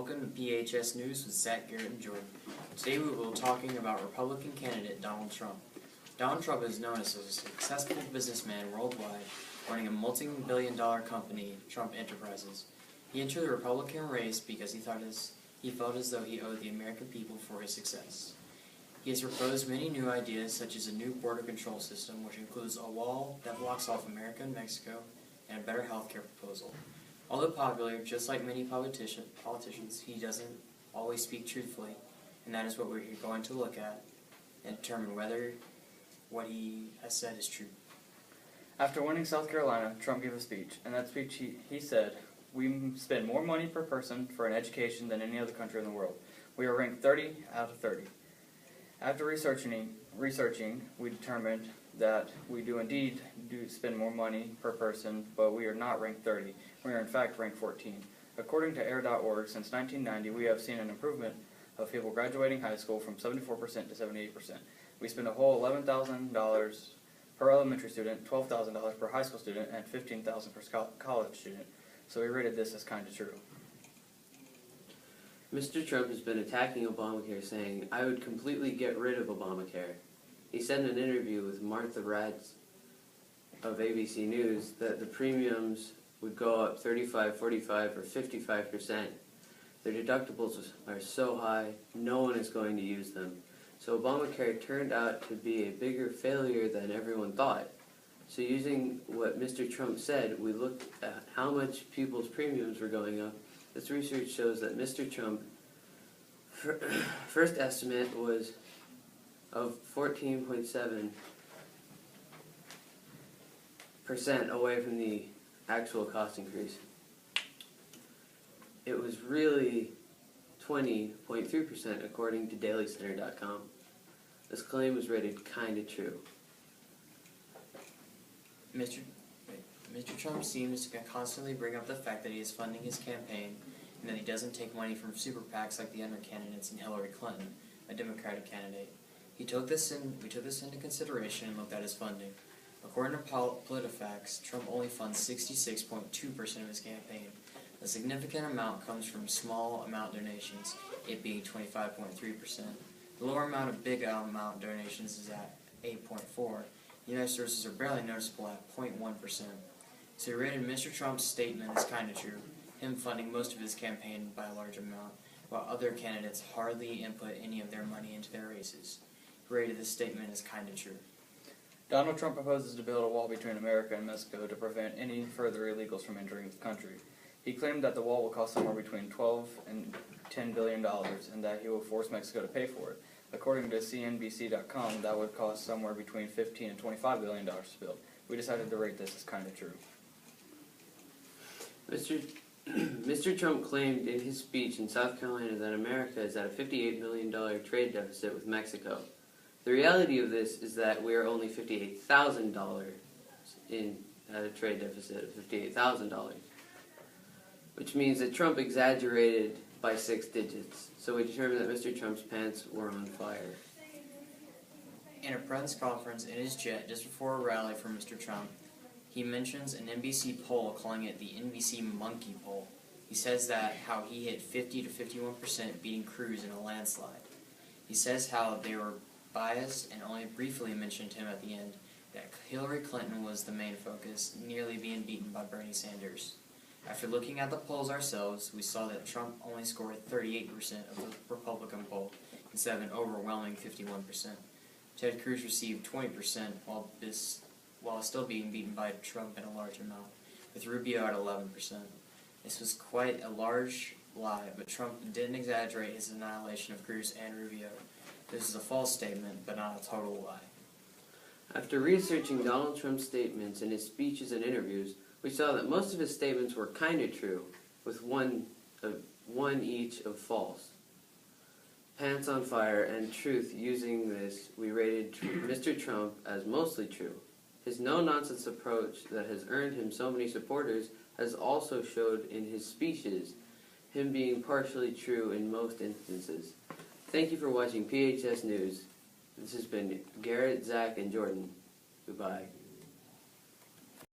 Welcome to PHS News with Zach, Garrett, and Jordan. Today we will be talking about Republican candidate Donald Trump. Donald Trump is known as a successful businessman worldwide, running a multi-billion-dollar company, Trump Enterprises. He entered the Republican race because he felt as though he owed the American people for his success. He has proposed many new ideas, such as a new border control system, which includes a wall that blocks off America and Mexico, and a better health care proposal. Although popular, just like many politicians, he doesn't always speak truthfully, and that is what we're going to look at and determine whether what he has said is true. After winning South Carolina, Trump gave a speech. In that speech, he said, "We spend more money per person for an education than any other country in the world. We are ranked 30 out of 30. After researching, we determined that we do indeed spend more money per person, but we are not ranked 30. We are in fact ranked 14. According to AIR.org, since 1990, we have seen an improvement of people graduating high school from 74% to 78%. We spend a whole $11,000 per elementary student, $12,000 per high school student, and $15,000 per college student. So we rated this as kind of true." Mr. Trump has been attacking Obamacare, saying, "I would completely get rid of Obamacare." He said in an interview with Martha Raddatz of ABC News that the premiums would go up 35, 45, or 55%. Their deductibles are so high, no one is going to use them. So Obamacare turned out to be a bigger failure than everyone thought. So using what Mr. Trump said, we looked at how much people's premiums were going up. This research shows that Mr. Trump first estimate was of 14.7% away from the actual cost increase. It was really 20.3% according to DailyCenter.com. This claim was rated kinda true. Mr. Trump seems to constantly bring up the fact that he is funding his campaign and that he doesn't take money from super PACs like the other candidates and Hillary Clinton, a Democratic candidate. We took this into consideration and looked at his funding. According to PolitiFacts, Trump only funds 66.2% of his campaign. A significant amount comes from small amount donations, it being 25.3%. The lower amount of big amount donations is at 8.4%. The other sources are barely noticeable at 0.1%. So he rated Mr. Trump's statement as kind of true, him funding most of his campaign by a large amount, while other candidates hardly input any of their money into their races. He rated this statement as kind of true. Donald Trump proposes to build a wall between America and Mexico to prevent any further illegals from entering the country. He claimed that the wall will cost somewhere between $12 and $10 billion and that he will force Mexico to pay for it. According to CNBC.com, that would cost somewhere between $15 and $25 billion to build. We decided to rate this as kind of true. Mr. Trump claimed in his speech in South Carolina that America is at a $58 million trade deficit with Mexico. The reality of this is that we are only $58,000 at a trade deficit of $58,000, which means that Trump exaggerated by 6 digits. So we determined that Mr. Trump's pants were on fire. In a press conference in his jet just before a rally for Mr. Trump, he mentions an NBC poll calling it the NBC monkey poll. He says that how he hit 50 to 51% beating Cruz in a landslide. He says how they were biased and only briefly mentioned him at the end, that Hillary Clinton was the main focus, nearly being beaten by Bernie Sanders. After looking at the polls ourselves, we saw that Trump only scored 38% of the Republican poll, instead of an overwhelming 51%. Ted Cruz received 20%, while still being beaten by Trump in a large amount, with Rubio at 11%. This was quite a large lie, but Trump didn't exaggerate his annihilation of Cruz and Rubio. This is a false statement, but not a total lie. After researching Donald Trump's statements in his speeches and interviews, we saw that most of his statements were kind of true, with one each of false. Pants on fire and truth. Using this, we rated Mr. Trump as mostly true. His no-nonsense approach that has earned him so many supporters has also showed in his speeches, him being partially true in most instances. Thank you for watching PHS News. This has been Garrett, Zach, and Jordan. Goodbye.